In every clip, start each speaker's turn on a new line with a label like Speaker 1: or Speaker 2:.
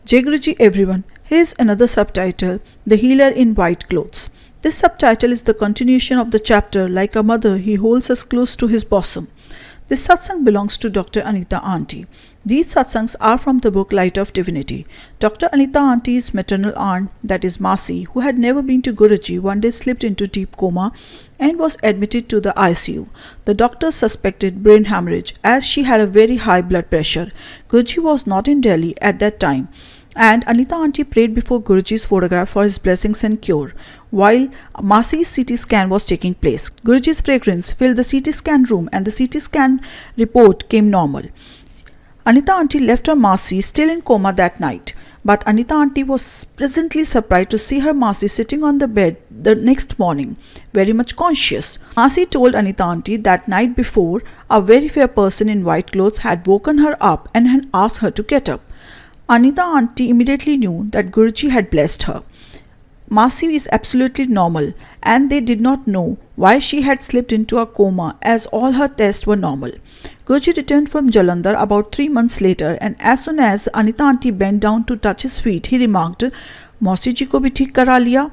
Speaker 1: Jai Guruji everyone. Here's another subtitle, The Healer in White Clothes. This subtitle is the continuation of the chapter, Like a Mother, He Holds Us Close to His Bosom. This satsang belongs to Dr. Anita Aunty. These satsangs are from the book Light of Divinity. Dr. Anita Auntie's maternal aunt, that is Masi, who had never been to Guruji, one day slipped into deep coma and was admitted to the ICU. The doctors suspected brain hemorrhage as she had a very high blood pressure. Guruji was not in Delhi at that time, and Anita Aunty prayed before Guruji's photograph for his blessings and cure, while Masi's CT scan was taking place. Guruji's fragrance filled the CT scan room and the CT scan report came normal. Anita Aunty left her Masi still in coma that night, but Anita Aunty was pleasantly surprised to see her Masi sitting on the bed the next morning, very much conscious. Masi told Anita Aunty that night before, a very fair person in white clothes had woken her up and had asked her to get up. Anita Aunty immediately knew that Guruji had blessed her. Masi is absolutely normal, and they did not know why she had slipped into a coma as all her tests were normal. Guruji returned from Jalandhar about 3 months later, and as soon as Anita Aunty bent down to touch his feet, he remarked, "Mausi ji ko bhi theek kara liya?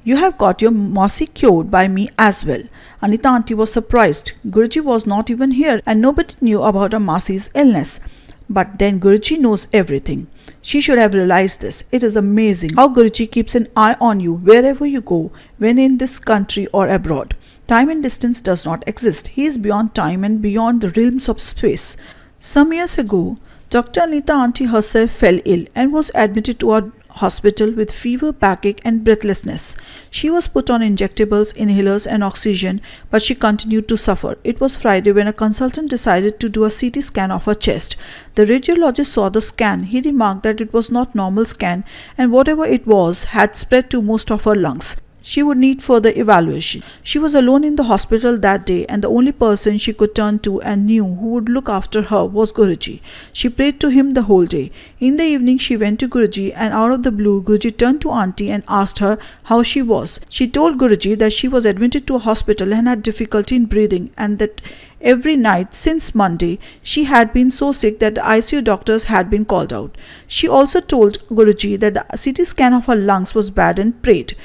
Speaker 1: You have got your Mausi cured by me as well." Anita Aunty was surprised. Guruji was not even here, and nobody knew about her Mausi's illness. But then Guruji knows everything. She should have realized this. It is amazing how Guruji keeps an eye on you wherever you go, when in this country or abroad. Time and distance does not exist. He is beyond time and beyond the realms of space. Some years ago, Dr. Anita Aunty herself fell ill and was admitted to a hospital with fever, backache and breathlessness. She was put on injectables, inhalers and oxygen, but she continued to suffer. It was Friday when a consultant decided to do a CT scan of her chest. The radiologist saw the scan. He remarked that it was not normal scan and whatever it was had spread to most of her lungs. She would need further evaluation. She was alone in the hospital that day, and the only person she could turn to and knew who would look after her was Guruji. She prayed to him the whole day. In the evening she went to Guruji, and out of the blue Guruji turned to Aunty and asked her how she was. She told Guruji that she was admitted to a hospital and had difficulty in breathing, and that every night since Monday she had been so sick that the ICU doctors had been called out. She also told Guruji that the CT scan of her lungs was bad and prayed.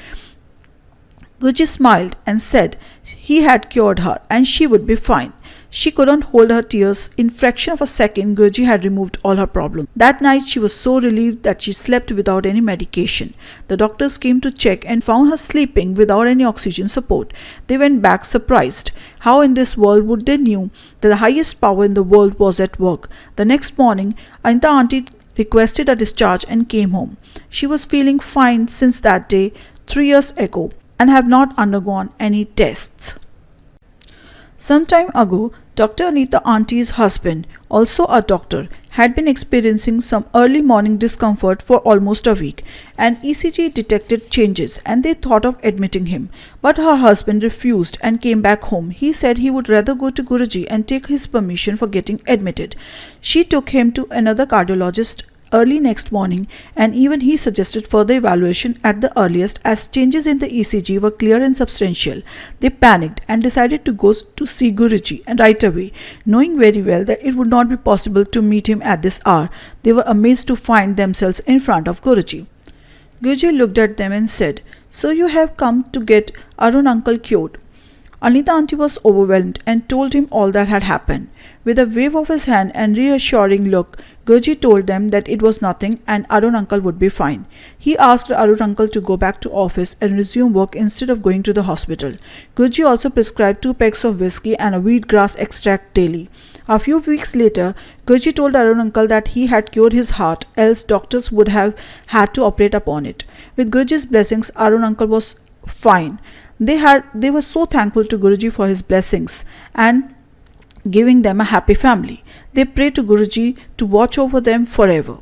Speaker 1: Guruji smiled and said he had cured her and she would be fine. She couldn't hold her tears. In fraction of a second, Guruji had removed all her problems. That night she was so relieved that she slept without any medication. The doctors came to check and found her sleeping without any oxygen support. They went back surprised. How in this world would they knew that the highest power in the world was at work? The next morning, Anita Aunty requested a discharge and came home. She was feeling fine since that day, 3 years ago, and have not undergone any tests. Some time ago, Dr. Anita Auntie's husband, also a doctor, had been experiencing some early morning discomfort for almost a week. An ECG detected changes and they thought of admitting him. But her husband refused and came back home. He said he would rather go to Guruji and take his permission for getting admitted. She took him to another cardiologist early next morning, and even he suggested further evaluation at the earliest as changes in the ECG were clear and substantial. They panicked and decided to go to see Guruji and right away, knowing very well that it would not be possible to meet him at this hour. They were amazed to find themselves in front of Guruji. Guruji looked at them and said, "So you have come to get Arun uncle cured?" Anita Aunty was overwhelmed and told him all that had happened. With a wave of his hand and reassuring look, Guruji told them that it was nothing and Arun uncle would be fine. He asked Arun uncle to go back to office and resume work instead of going to the hospital. Guruji also prescribed 2 packs of whiskey and a wheatgrass extract daily. A few weeks later, Guruji told Arun uncle that he had cured his heart, else doctors would have had to operate upon it. With Guruji's blessings, Arun uncle was fine. They were so thankful to Guruji for his blessings and giving them a happy family. They prayed to Guruji to watch over them forever.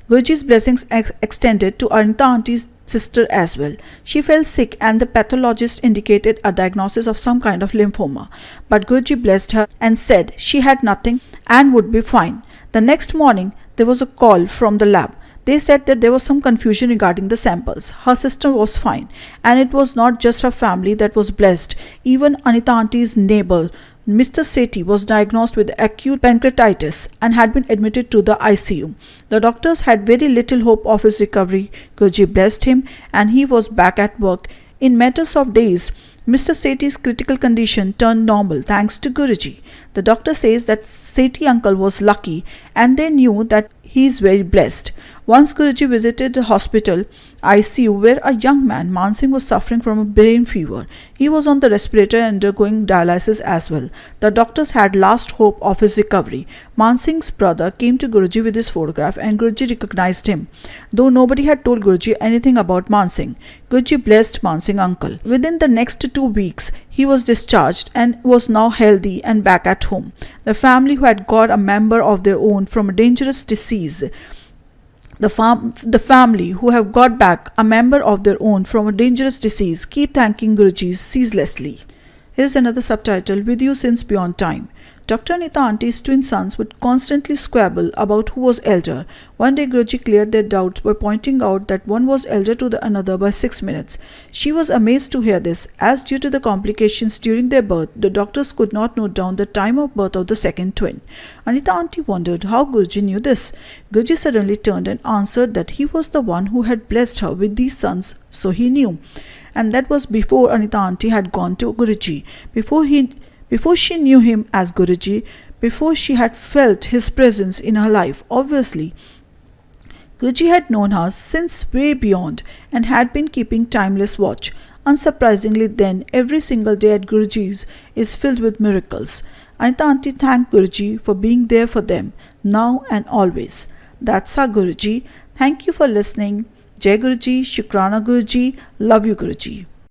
Speaker 1: Guruji's blessings extended to Anita Auntie's sister as well. She fell sick and the pathologist indicated a diagnosis of some kind of lymphoma. But Guruji blessed her and said she had nothing and would be fine. The next morning, there was a call from the lab. They said that there was some confusion regarding the samples. Her sister was fine, and it was not just her family that was blessed. Even Anita Auntie's neighbor Mr. Sethi was diagnosed with acute pancreatitis and had been admitted to the ICU. The doctors had very little hope of his recovery. Guruji blessed him and he was back at work. In matters of days, Mr. Sethi's critical condition turned normal thanks to Guruji. The doctor says that Sethi uncle was lucky and they knew that he is very blessed. Once Guruji visited the hospital ICU where a young man, Mansingh, was suffering from a brain fever. He was on the respirator and undergoing dialysis as well. The doctors had last hope of his recovery. Mansingh's brother came to Guruji with his photograph and Guruji recognized him, though nobody had told Guruji anything about Mansingh. Guruji blessed Mansingh uncle. Within the next 2 weeks, he was discharged and was now healthy and back at home. The family who had got a member of their own from a dangerous disease the family who have got back a member of their own from a dangerous disease keep thanking Guruji ceaselessly. Here's another subtitle, With You Since Beyond Time. Dr. Anita Auntie's twin sons would constantly squabble about who was elder. One day Guruji cleared their doubts by pointing out that one was elder to the another by 6 minutes. She was amazed to hear this, as due to the complications during their birth, the doctors could not note down the time of birth of the second twin. Anita Auntie wondered how Guruji knew this. Guruji suddenly turned and answered that he was the one who had blessed her with these sons, so he knew. And that was before Anita Auntie had gone to Guruji, before she knew him as Guruji, before she had felt his presence in her life. Obviously, Guruji had known her since way beyond and had been keeping timeless watch. Unsurprisingly then, every single day at Guruji's is filled with miracles. Anita Auntie thanked Guruji for being there for them, now and always. That's our Guruji. Thank you for listening. Jai Guruji, Shukrana Guruji, love you Guruji.